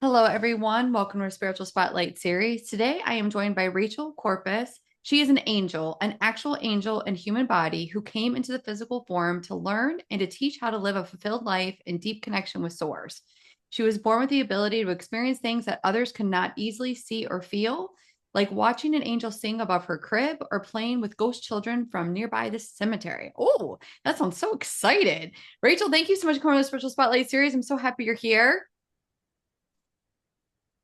Hello, everyone. Welcome to our Spiritual Spotlight series. Today, I am joined by Rachel Corpus. She is an angel, an actual angel in human body who came into the physical form to learn and to teach how to live a fulfilled life in deep connection with Source. She was born with the ability to experience things that others cannot easily see or feel, like watching an angel sing above her crib or playing with ghost children from nearby the cemetery. Oh, that sounds so excited. Rachel, thank you so much for coming to the Spiritual Spotlight series. I'm so happy you're here.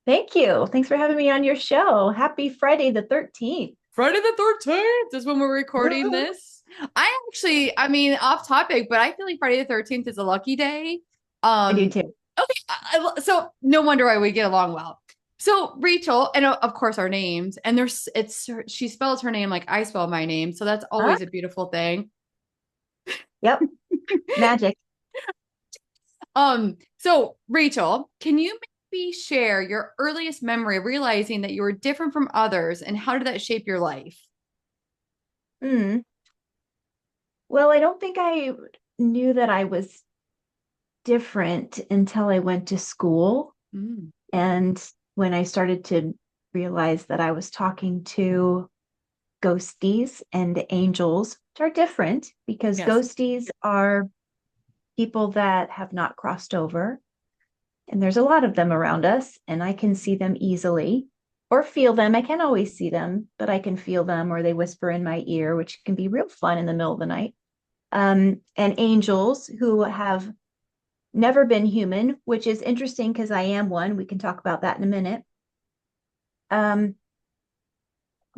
Thank you. Thanks for having me on your show. Happy Friday the 13th. Friday the 13th is when we're recording Woo! this. Off topic, but I feel like Friday the 13th is a lucky day. I do Um, too. so no wonder why we get along well. So Rachel, and of course our names, and she spells her name like I spell my name, so that's Huh? always a beautiful thing. Yep. Magic. So Rachel, can you maybe share your earliest memory of realizing that you were different from others, and how did that shape your life? Hmm. Well, I don't think I knew that I was different until I went to school. Mm, And when I started to realize that I was talking to ghosties and angels, which are different because yes. ghosties are people that have not crossed over. And there's a lot of them around us, and I can see them easily or feel them. I can't always see them, but I can feel them, or they whisper in my ear, which can be real fun in the middle of the night. And angels who have never been human, which is interesting because I am one. We can talk about that in a minute. Um,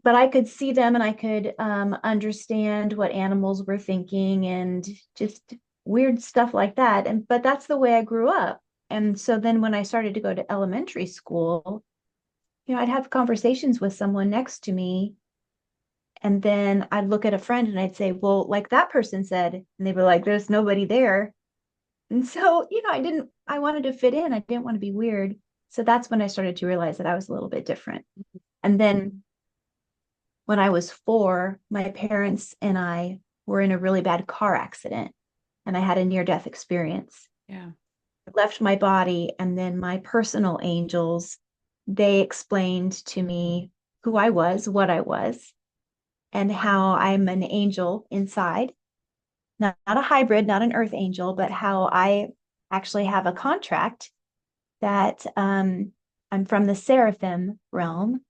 but I could see them and I could understand what animals were thinking and just weird stuff like that. And but that's the way I grew up. And so then when I started to go to elementary school, I'd have conversations with someone next to me. And then I'd look at a friend and I'd say, well, like that person said, and they were like, there's nobody there. And so, I wanted to fit in. I didn't want to be weird. So that's when I started to realize that I was a little bit different. And then when I was 4, my parents and I were in a really bad car accident and I had a near death experience. Yeah. I left my body, and then my personal angels, they explained to me who I was, what I was, and how I'm an angel inside, not a hybrid, not an earth angel, but how I actually have a contract that I'm from the seraphim realm,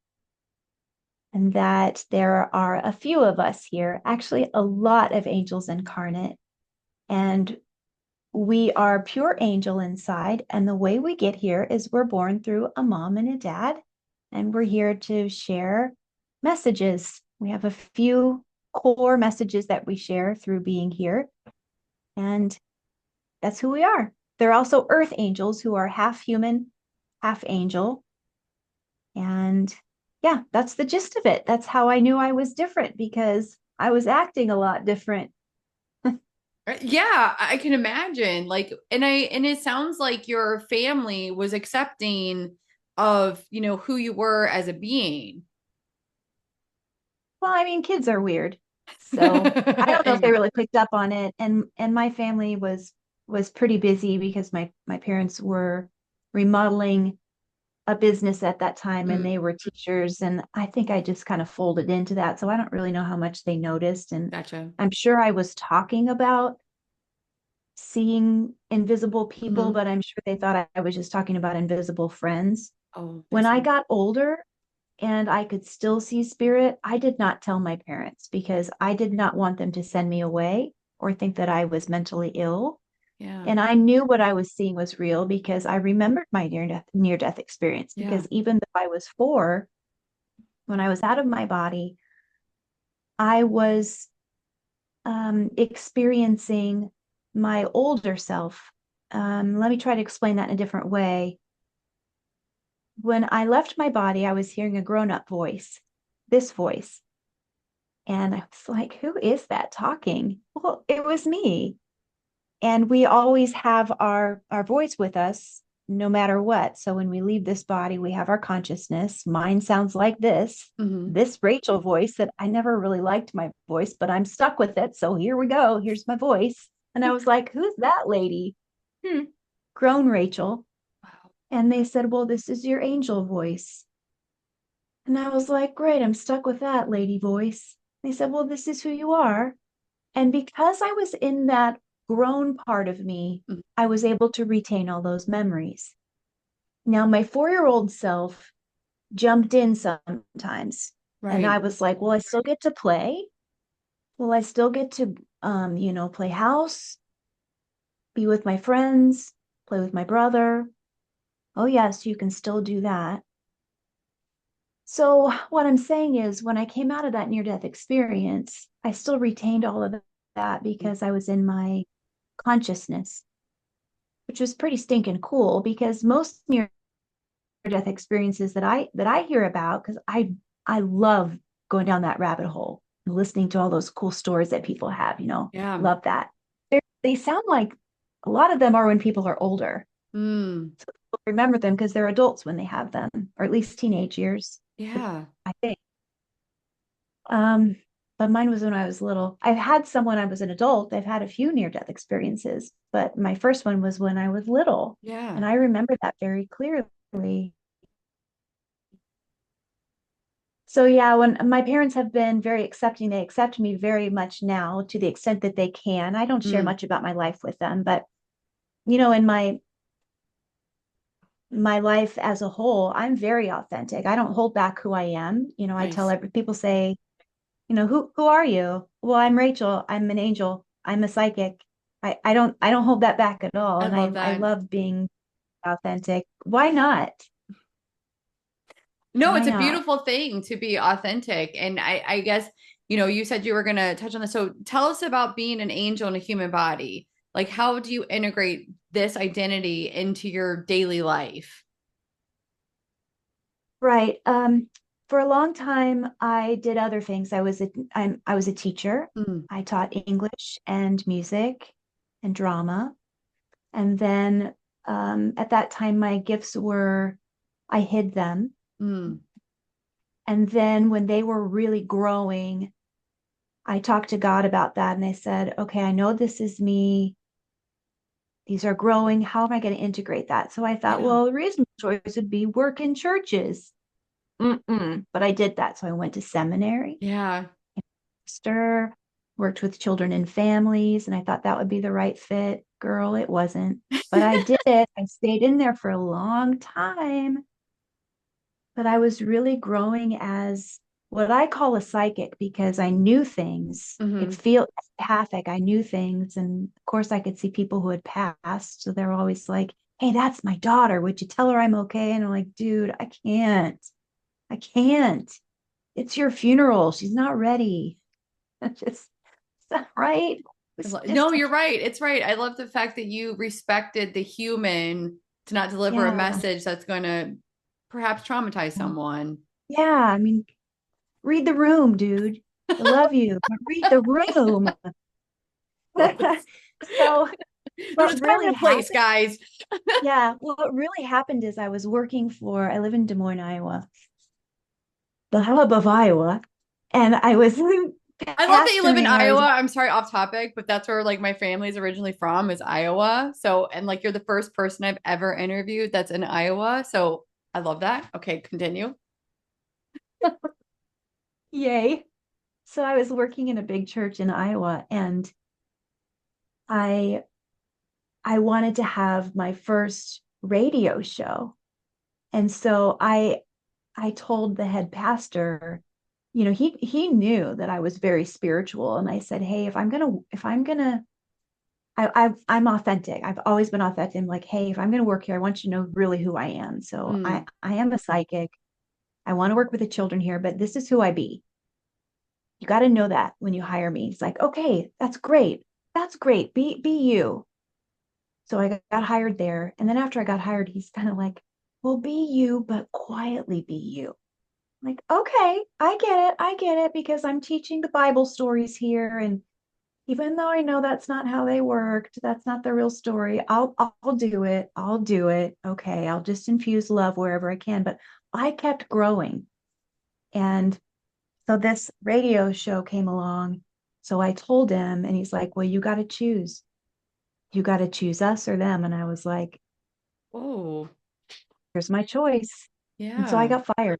and that there are a few of us here, actually a lot of angels incarnate, and we are pure angel inside. And the way we get here is we're born through a mom and a dad, and we're here to share messages. We have a few core messages that we share through being here, and that's who we are. There are also earth angels who are half human, half angel. And yeah, that's the gist of it. That's how I knew I was different, because I was acting a lot different. Yeah, I can imagine. And it sounds like your family was accepting of, who you were as a being. Well, I mean, kids are weird. So I don't know if they Amen. really picked up on it. And my family was pretty busy because my parents were remodeling a business at that time, and Mm, they were teachers, and I think I just kind of folded into that. So I don't really know how much they noticed. And gotcha. I'm sure I was talking about seeing invisible people, Hmm. but I'm sure they thought I was just talking about invisible friends. Oh, I When I see. got older and I could still see spirit, I did not tell my parents because I did not want them to send me away or think that I was mentally ill. Yeah. And I knew what I was seeing was real because I remembered my near death experience. Yeah. Because even though I was 4, when I was out of my body, I was experiencing my older self. Let me try to explain that in a different way. When I left my body, I was hearing a grown up voice, this voice. And I was like, who is that talking? Well, it was me. And we always have our voice with us no matter what. So when we leave this body, we have our consciousness. Mine sounds like Hmm. this Rachel voice that I never really liked my voice, but I'm stuck with it. So here we go. Here's my voice. And I was like, who's that lady? Hmm. Grown Rachel. Wow. And they said, well, this is your angel voice. And I was like, great, I'm stuck with that lady voice. They said, well, this is who you are. And because I was in that grown part of me, Mm. I was able to retain all those memories. Now, my 4-year-old self jumped in sometimes. And I Right. was like, well, I still get to play. Well, I still get to, play house, be with my friends, play with my brother. Oh, yes, you can still do that. So, what I'm saying is, when I came out of that near death experience, I still retained all of that because I was in my consciousness, which was pretty stinking cool because most near death experiences that I hear about, because I love going down that rabbit hole and listening to all those cool stories that people have, Yeah. love that. They sound like a lot of them are when people are older. Mm. So people remember them because they're adults when they have them, or at least teenage years, Yeah. I think. Um, but mine was when I was little. I've had some when I was an adult. I've had a few near-death experiences, but my first one was when I was little. Yeah. And I remember that very clearly. So yeah, when my parents have been very accepting, they accept me very much now to the extent that they can. I don't share Mm. much about my life with them, but in my life as a whole, I'm very authentic. I don't hold back who I am. I tell Nice. people say, who are you? Well, I'm Rachel. I'm an angel. I'm a psychic. I don't hold that back at all. I And love I that. love being authentic. Why not? No, it's Why a not? beautiful thing to be authentic. And I guess, you said you were going to touch on this. So tell us about being an angel in a human body. Like, how do you integrate this identity into your daily life? Right. For a long time, I did other things. I was a teacher. Mm. I taught English and music and drama. And then at that time, my gifts were I hid them. Mm. And then when they were really growing, I talked to God about that and I said, okay, I know this is me. These are growing. How am I going to integrate that? So I thought, Yeah. well, a reasonable choice would be work in churches. But I did that. So I went to seminary, Yeah. worked with children and families, and I thought that would be the right fit. Girl, it wasn't. But I did it. I stayed in there for a long time. But I was really growing as what I call a psychic because I knew things. It Hmm. felt empathic. I knew things. And of course, I could see people who had passed. So they're always like, hey, that's my daughter. Would you tell her I'm okay? And I'm like, dude, I can't. I can't. It's your funeral. She's not ready. Just right. It's No, just, you're right. It's right. I love the fact that you respected the human to not deliver a yeah. message that's going to perhaps traumatize someone. Yeah. I mean, read the room, dude. I love you, but read the room. So There's a what time really and a place, happened, guys. yeah, what really happened is I live in Des Moines, Iowa, the hub of Iowa, and I was I love that you live in I Iowa. was, I'm sorry, off topic, but that's where like my family's originally from is Iowa. So, and like you're the first person I've ever interviewed that's in Iowa. So I love that. Okay, continue. yay. So I was working in a big church in Iowa, and I I wanted to have my first radio show. And so I told the head pastor, he knew that I was very spiritual. And I said, hey, if I'm gonna I'm authentic. I've always been authentic. I'm like, hey, if I'm gonna work here, I want you to know really who I am. So I Mm. I am a psychic. I want to work with the children here, but this is who I be. You got to know that when you hire me. It's like, okay, that's great. That's great. Be you. So I got hired there. And then after I got hired, he's kind of like, well, be you, but quietly be you. I'm like, okay, I get it. I get it because I'm teaching the Bible stories here. And even though I know that's not how they worked, that's not the real story, I'll do it. I'll do it. Okay, I'll just infuse love wherever I can. But I kept growing. And so this radio show came along. So I told him, and he's like, well, you got to choose. You got to choose us or them. And I was like, Oh. here's my choice. And so I Yeah. got fired.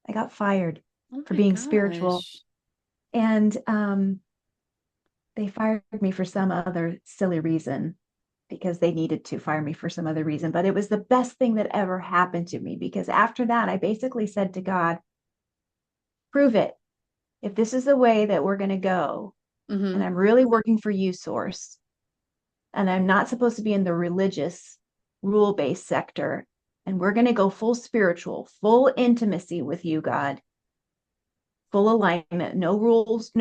I got fired Oh for my being spiritual. gosh. And they fired me for some other silly reason because they needed to fire me for some other reason. But it was the best thing that ever happened to me because after that, I basically said to God, prove it. If this is the way that we're going to go, and Mm-hmm. I'm really working for you, Source, and I'm not supposed to be in the religious, rule based sector, and we're going to go full spiritual, full intimacy with you, God, full alignment, no rules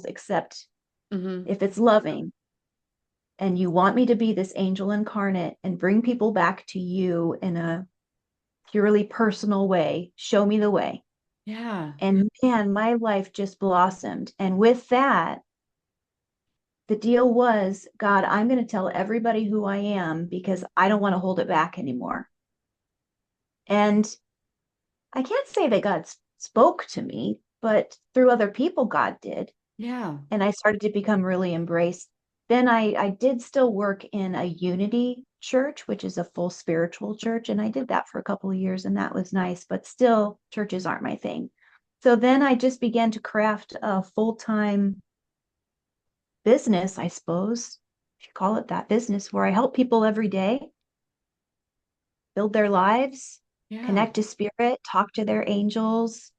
except Mm-hmm. if it's loving. And you want me to be this angel incarnate and bring people back to you in a purely personal way, show me the way. Yeah. And man, my life just blossomed. And with that, the deal was, God, I'm going to tell everybody who I am because I don't want to hold it back anymore. And I can't say that God spoke to me, but through other people, God did. Yeah. And I started to become really embraced. Then I did still work in a unity church, which is a full spiritual church. And I did that for a couple of years, and that was nice, but still, churches aren't my thing. So then I just began to craft a full time business, I suppose, if you call it that business, where I help people every day build their lives, Yeah. connect to spirit, talk to their angels.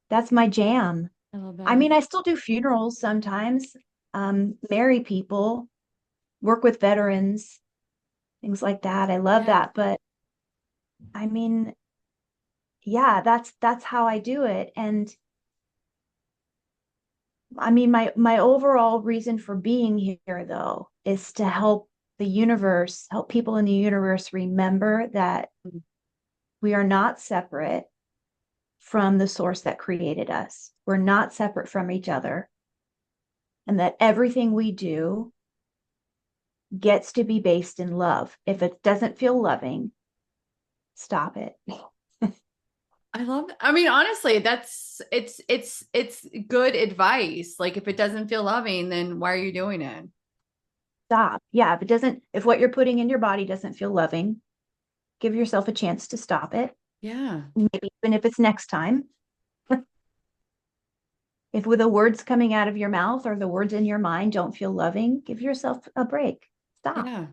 That's my jam. I love I that. mean, I still do funerals sometimes, marry people, work with veterans, things like that. I love Yeah. that. But I mean, yeah, that's how I do it. And I mean, my overall reason for being here though is to help the universe, help people in the universe remember that Mm. we are not separate from the source that created us. We're not separate from each other, and that everything we do gets to be based in love. If it doesn't feel loving, stop it. I love I mean, honestly, it's good advice. Like if it doesn't feel loving, then why are you doing it? Stop. Yeah, if it doesn't, if what you're putting in your body doesn't feel loving, give yourself a chance to stop it. Yeah. Maybe even if it's next time. If with the words coming out of your mouth or the words in your mind don't feel loving, give yourself a break. Stop. Yeah.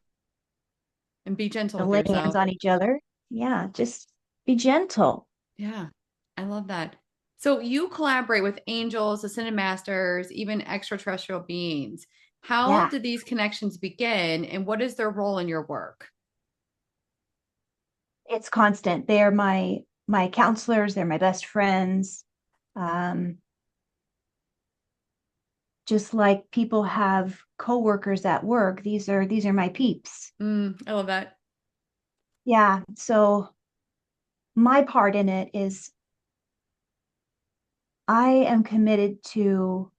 And be gentle Don't with lay hands yourself. on each other. Yeah, just be gentle. Yeah. I love that. So you collaborate with angels, ascended masters, even extraterrestrial beings. How Yeah, did these connections begin and what is their role in your work? it's constant. They are my counselors, they're my best friends. Um, just like people have coworkers at work, these are my peeps. I love that. Yeah, so my part in it is I am committed to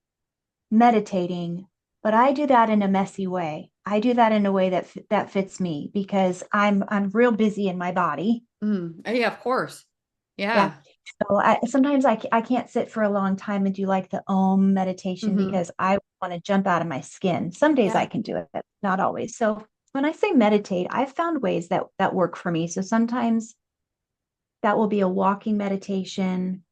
meditating, but I do that in a messy way. I do that in a way that fits me because I'm real busy in my body. Yeah, of course. Yeah. Yeah. So sometimes I can't sit for a long time and do like the Om meditation hmm because I want to jump out of my skin. Some days I Yeah. can do it, not always. So when I say meditate, I've found ways that work for me. So sometimes that will be a walking meditation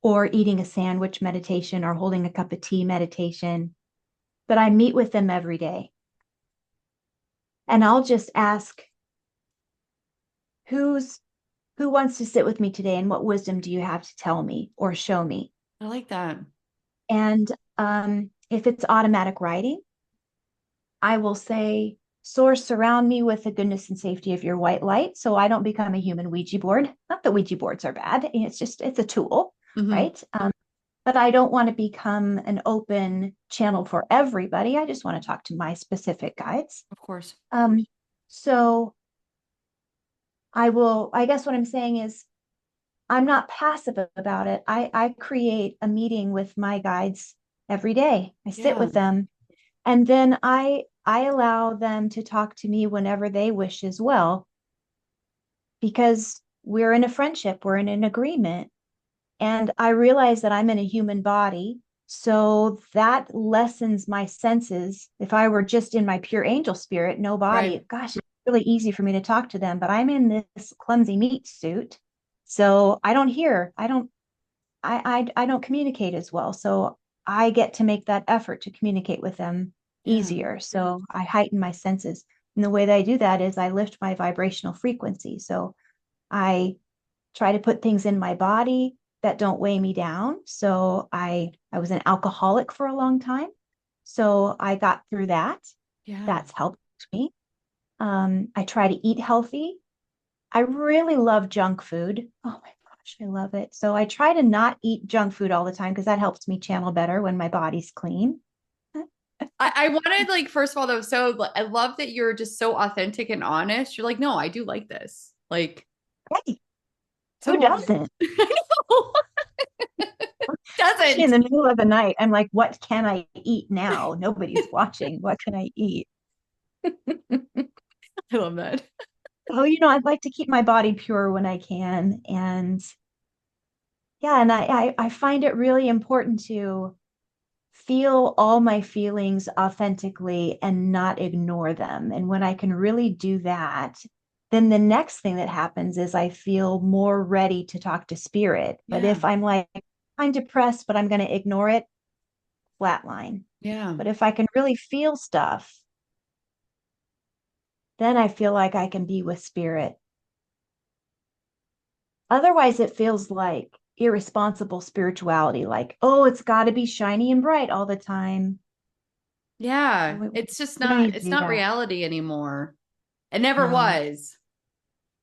or eating a sandwich meditation or holding a cup of tea meditation. But I meet with them every day. And I'll just ask, who's who wants to sit with me today and what wisdom do you have to tell me or show me? I like that. And if it's automatic writing, I will say, Source, surround me with the goodness and safety of your white light so I don't become a human Ouija board. Not that Ouija boards are bad. It's a tool, hmm right? But I don't want to become an open channel for everybody. I just want to talk to my specific guides. Of course. Um, so I guess what I'm saying is I'm not passive about it. I create a meeting with my guides every day. I sit Yeah. with them and then I allow them to talk to me whenever they wish as well, because we're in a friendship, we're in an agreement. And I realize that I'm in a human body. So that lessens my senses. If I were just in my pure angel spirit, no body, Right. gosh, it's really easy for me to talk to them, but I'm in this clumsy meat suit. So I don't hear, I don't communicate as well. So I get to make that effort to communicate with them Yeah. easier. So I heighten my senses. And the way that I do that is I lift my vibrational frequency. So I try to put things in my body that don't weigh me down. So I was an alcoholic for a long time. So I got through that. Yeah. That's helped me. I try to eat healthy. I really love junk food. Oh my gosh, I love it. So I try to not eat junk food all the time because that helps me channel better when my body's clean. I wanted like first of all though, so I love that you're just so authentic and honest. You're like, no, I do like this. Like Hey, who so doesn't? I know. Especially in Doesn't. the middle of the night. I'm like, what can I eat now? Nobody's watching. What can I eat? I love that. Oh, I'd like to keep my body pure when I can. And yeah, and I find it really important to feel all my feelings authentically and not ignore them. And when I can really do that, then the next thing that happens is I feel more ready to talk to spirit. But Yeah. if I'm like, I'm depressed, but I'm going to ignore it, flatline. Yeah. But if I can really feel stuff, then I feel like I can be with spirit. Otherwise, it feels like irresponsible spirituality, like, oh, it's got to be shiny and bright all the time. Yeah. We, It's just we don't not, need to it's do not that. reality anymore. It never No, was.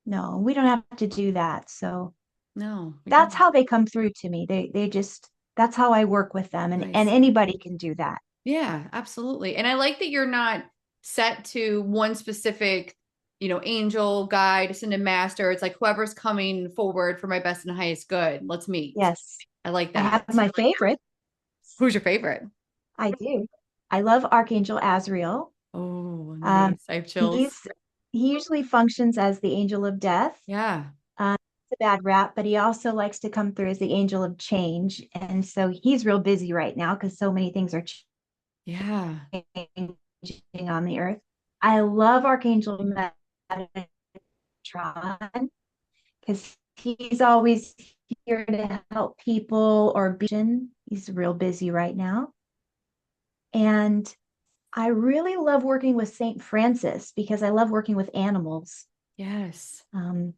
no, we don't have to do that. So No, we that's don't. how they come through to me. They just, that's how I work with them. And Nice. anybody can do that. Yeah, absolutely. And I like that you're not set to one specific, angel, guide, ascended master. It's like whoever's coming forward for my best and highest good, let's meet. Yes. I like I have that. my favorite. Who's your favorite? I do. I love Archangel Azrael. Oh, Um, nice. I have chills. he's he usually functions as the angel of death. Yeah. It's a bad rap, but he also likes to come through as the angel of change. And so he's real busy right now because so many things are Yeah. changing on the earth. I love Archangel Metatron because he's always here to help people or be. He's real busy right now. And I really love working with St. Francis because I love working with animals. Yes. Um,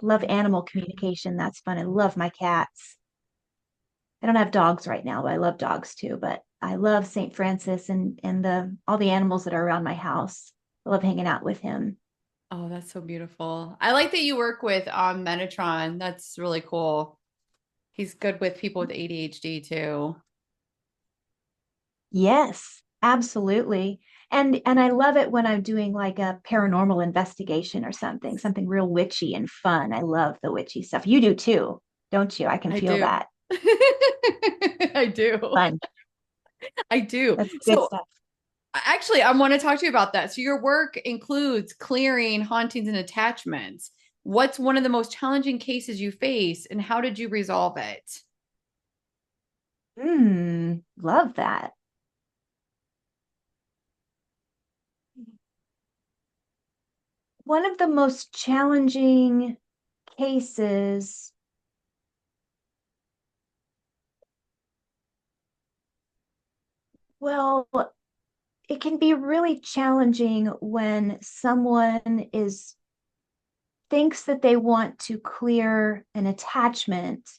love Yeah. animal communication. That's fun. I love my cats. I don't have dogs right now, but I love dogs too. But I love St. Francis and the all the animals that are around my house. I love hanging out with him. Oh, that's so beautiful. I like that you work with Metatron. That's really cool. He's good with people with ADHD too. Yes, absolutely. And I love it when I'm doing like a paranormal investigation or something real witchy and fun. I love the witchy stuff. You do too, don't you? I can I feel do. that. I do. Fun. I do. That's good So stuff. actually, I want to talk to you about that. So your work includes clearing hauntings and attachments. What's one of the most challenging cases you face and how did you resolve it? Love that. One of the most challenging cases, well, it can be really challenging when someone is thinks that they want to clear an attachment,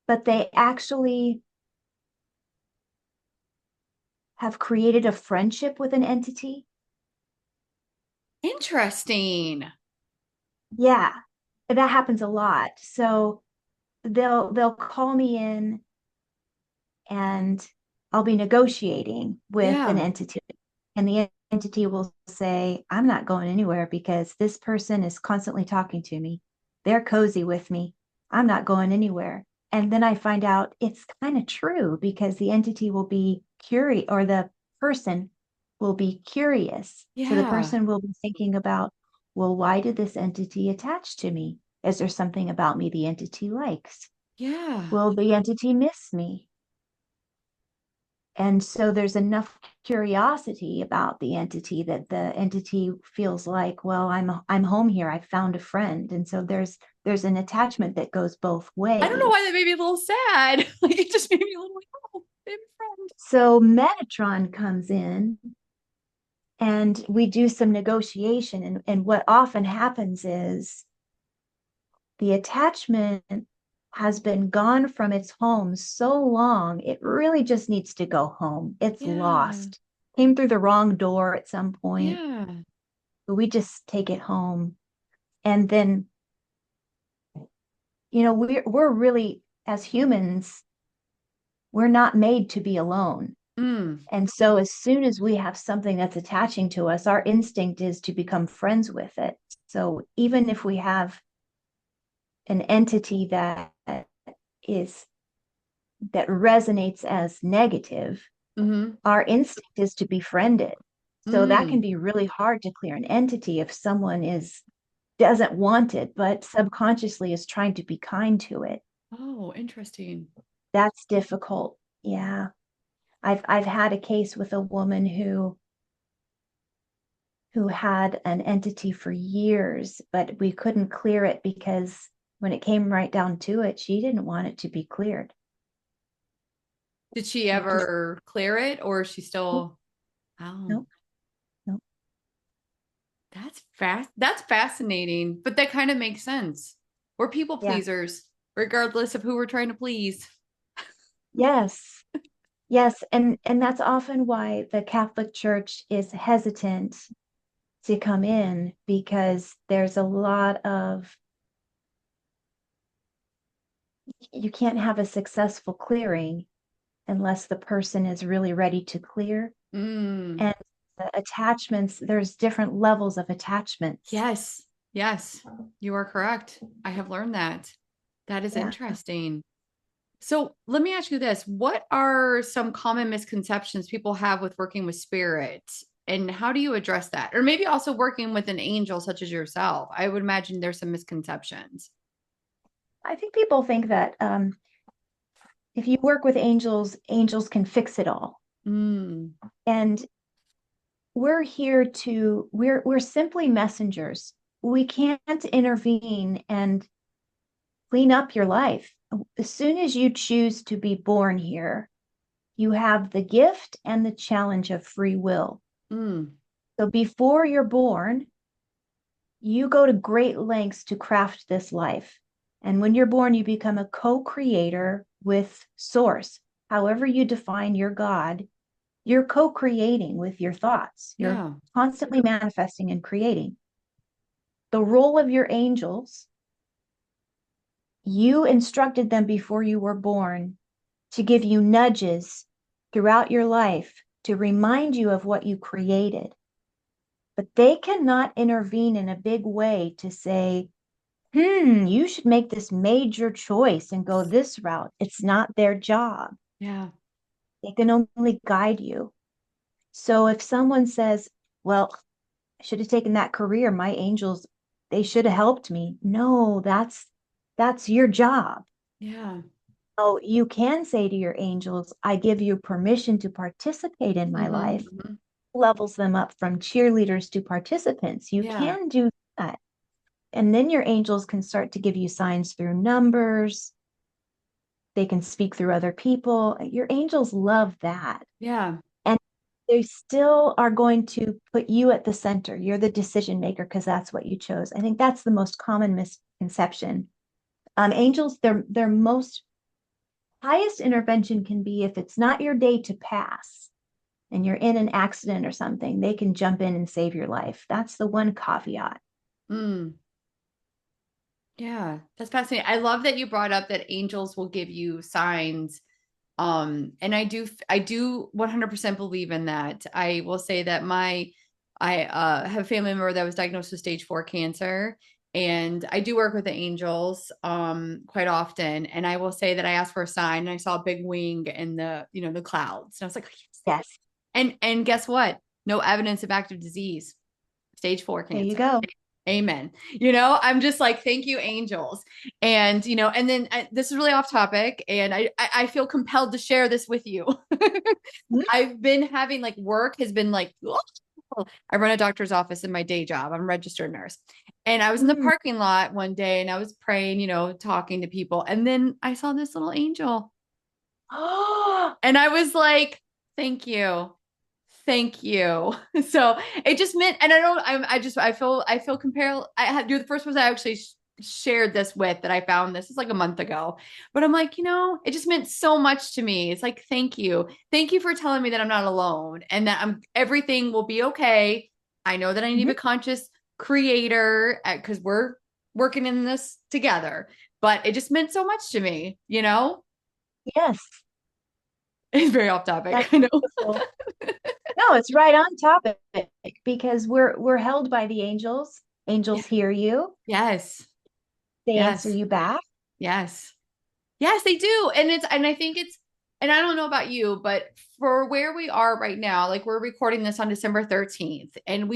but they actually have created a friendship with an entity. Interesting. Yeah, that happens a lot. So they'll call me in and I'll be negotiating with an Yeah. entity, and the entity will say, I'm not going anywhere because this person is constantly talking to me. They're cozy with me. I'm not going anywhere. And then I find out it's kind of true because the entity will be curious, or the person will be curious. So the Yeah. person will be thinking about, well, why did this entity attach to me? Is there something about me the entity likes? Yeah. Will the entity miss me? And so there's enough curiosity about the entity that the entity feels like, well, I'm home here. I found a friend. And so there's an attachment that goes both I don't know why that ways. made me a little sad. Like it just made me a little like, oh, baby friend. So Metatron comes in and we do some negotiation. And what often happens is the attachment has been gone from its home so long, it really just needs to go home. It's Yeah. lost. Came through the wrong door at some point, Yeah. but we just take it home. And then, we're really, as humans, we're not made to be alone. Mm. And so as soon as we have something that's attaching to us, our instinct is to become friends with it. So even if we have an entity is that resonates as negative, Mm-hmm. our instinct is to befriend it. So that can Mm. be really hard to clear an entity if someone is doesn't want it, but subconsciously is trying to be kind to it. Oh, interesting. That's difficult. Yeah. I've had a case with a woman who had an entity for years, but we couldn't clear it because when it came right down to it, she didn't want it to be cleared. Did she It just ever clear it or is she nope, still? Oh, nope, nope. that's fascinating, but that kind of makes sense. We're people Yeah. pleasers, regardless of who we're trying to please. Yes. Yes, and that's often why the Catholic Church is hesitant to come in because there's a lot of you can't have a successful clearing unless the person is really ready to clear. Mm. And the attachments, there's different levels of attachments. Yes. Yes. You are correct. I have learned that. That is Yeah. interesting. So let me ask you this. What are some common misconceptions people have with working with spirits? And how do you address that? Or maybe also working with an angel such as yourself. I would imagine there's some misconceptions. I think people think that if you work with angels, angels can fix it all. Mm. And we're simply messengers. We can't intervene and clean up your life. As soon as you choose to be born here, you have the gift and the challenge of free will. Mm. So before you're born, you go to great lengths to craft this life. And when you're born, you become a co creator with Source. However, you define your God, you're co creating with your thoughts. You're Yeah. constantly manifesting and creating. The role of your angels, you instructed them before you were born to give you nudges throughout your life to remind you of what you created. But they cannot intervene in a big way to say, you should make this major choice and go this route. It's not their job. Yeah. They can only guide you. So if someone says, well, I should have taken that career, my angels, they should have helped me. No, that's your job. Yeah. So you can say to your angels, I give you permission to participate in my Mm-hmm. life, Hmm. levels them up from cheerleaders to participants. You Yeah. can do that. And then your angels can start to give you signs through numbers. They can speak through other people. Your angels love that. Yeah. And they still are going to put you at the center. You're the decision maker because that's what you chose. I think that's the most common misconception. Angels, their most highest intervention can be if it's not your day to pass and you're in an accident or something, they can jump in and save your life. That's the one caveat. Mm. Yeah. That's fascinating. I love that you brought up that angels will give you signs. And I do 100% believe in that. I will say that I have a family member that was diagnosed with stage 4 cancer, and I do work with the angels quite often. And I will say that I asked for a sign and I saw a big wing in the clouds. And I was like, "Oh, yes." And guess what? No evidence of active disease, stage 4 There you cancer. go. Amen. I'm just like, thank you, angels. And, and then this is really off topic, and I feel compelled to share this with you. Mhm. I've been having like work has been like, I run a doctor's office in my day job. I'm a registered nurse. And I was in the Mm. parking lot one day and I was praying, talking to people. And then I saw this little angel. Oh, And I was like, thank you. Thank you. So it just meant, and I don't, I feel compare. You're the first person I actually shared this with that I found this is like a month ago. But I'm like, it just meant so much to me. It's like, thank you. Thank you for telling me that I'm not alone and that everything will be okay. I know that I need to be mhm. a conscious creator because we're working in this together, but it just meant so much to me. Yes, It's very off topic. that's I know. beautiful. No, it's right on topic because we're held by the angels. Yeah. Angels hear you. Yes. They answer Yes. you back. Yes. Yes, they do. And I think and I don't know about you, but for where we are right now, like we're recording this on December 13th, and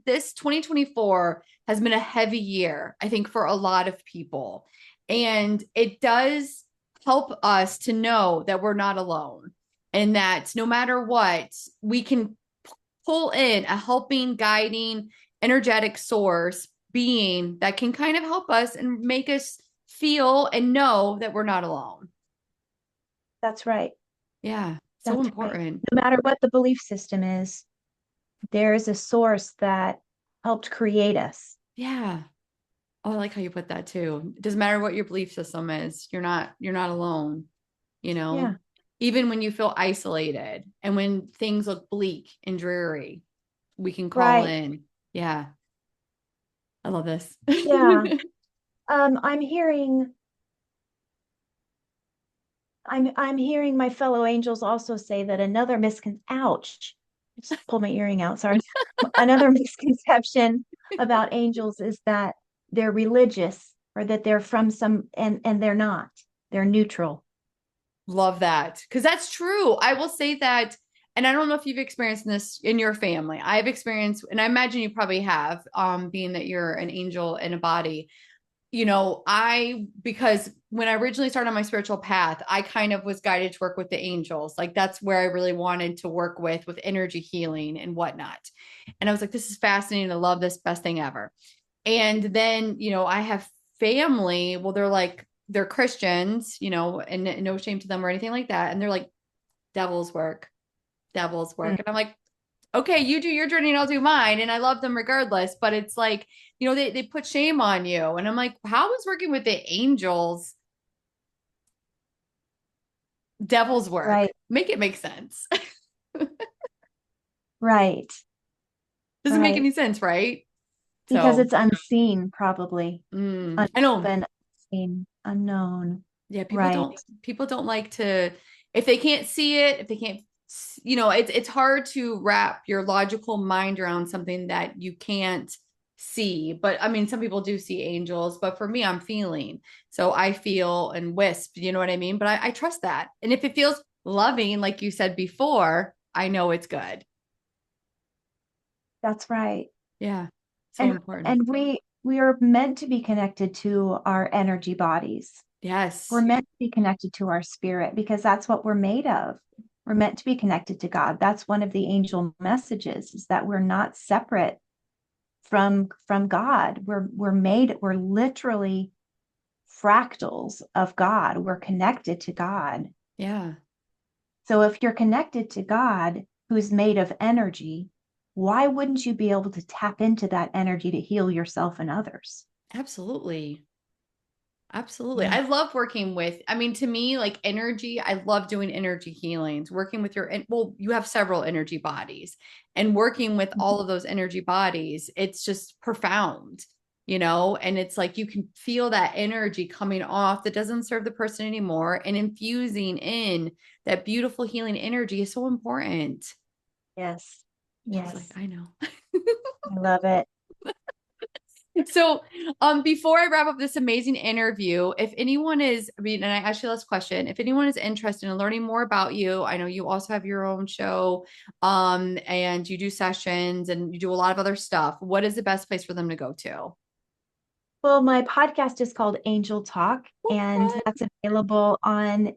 this 2024 has been a heavy year, I think, for a lot of people. And it does help us to know that we're not alone and that no matter what, we can pull in a helping, guiding, energetic source being that can kind of help us and make us feel and know that we're not alone. That's right. Yeah, so That's right. important. No matter what the belief system is, there is a source that helped create us. Yeah. Oh, I like how you put that too. It doesn't matter what your belief system is. You're not alone, you know. Yeah. Even when you feel isolated and when things look bleak and dreary, we can call Right. in. Yeah. I love this. Yeah. I'm hearing I'm hearing my fellow angels also say that another ouch. I just pulled my earring out, sorry. Another misconception about angels is that they're religious or that they're from some and they're not. They're neutral. Love that. Because that's true. I will say that, and I don't know if you've experienced this in your family. I've experienced, and I imagine you probably have, being that you're an angel in a body. Because when I originally started on my spiritual path, I kind of was guided to work with the angels. Like that's where I really wanted to work with energy healing and whatnot. And I was like, this is fascinating. I love this, best thing ever. And then, I have family. Well, they're Christians, and no shame to them or anything like that. And they're like, devil's work, devil's Mm. work. And I'm like, okay, you do your journey and I'll do mine. And I love them regardless. But it's like, they put shame on you. And I'm like, how is working with the angels devil's work? Right, Make it make sense. right, Doesn't make right. any sense, right? Because So, it's unseen, probably. I know. Unproven, unseen, unknown. Yeah, Right. people don't like to if they can't see it, if they can't it's hard to wrap your logical mind around something that you can't see. But I mean, some people do see angels, but for me, I'm feeling. So I feel and wisp, you know what I mean? But I trust that. And if it feels loving, like you said before, I know it's good. That's right. Yeah. So And important. we are meant to be connected to our energy bodies. We're Yes. meant to be connected to our spirit because that's what we're made of. We're meant to be connected to God. That's one of the angel messages is that we're not separate from God. We're literally fractals of God. We're connected to God. Yeah. So if you're connected to God, who's made of energy, why wouldn't you be able to tap into that energy to heal yourself and others? Absolutely. Absolutely. Yeah. I love working with, I mean, to me, like energy, I love doing energy healings, working with well, you have several energy bodies and working with all of those energy bodies, it's just profound, and it's like you can feel that energy coming off that doesn't serve the person anymore and infusing in that beautiful healing energy is so important. Yes. I was like, Yes. I know. I love it. So, before I wrap up this amazing interview, if anyone is, I mean, and I asked you last question, if anyone is interested in learning more about you, I know you also have your own show, and you do sessions and you do a lot of other stuff. What is the best place for them to go to? Well, my podcast is called Angel Talk, and What? that's available on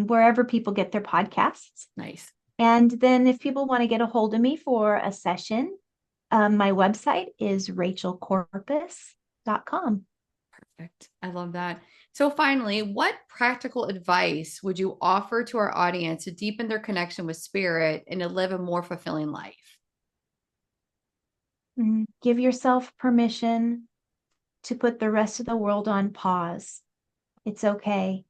wherever people get their podcasts. Nice. And then if people want to get a hold of me for a session, my website is rachelcorpus.com. Perfect. I love that. So, finally, what practical advice would you offer to our audience to deepen their connection with spirit and to live a more fulfilling life? Give yourself permission to put the rest of the world on pause. It's okay.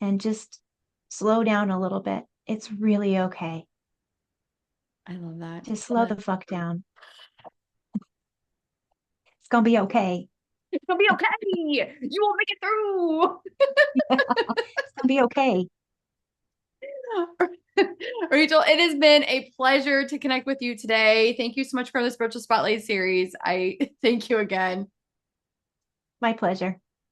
And just slow down a little bit. It's really okay. I love that. Just slow the fuck down. It's going to be okay. It's gonna be okay. You will make it through. It's going to be okay. Rachel, it has been a pleasure to connect with you today. Thank you so much for the Spiritual Spotlight series. I thank you again. My pleasure.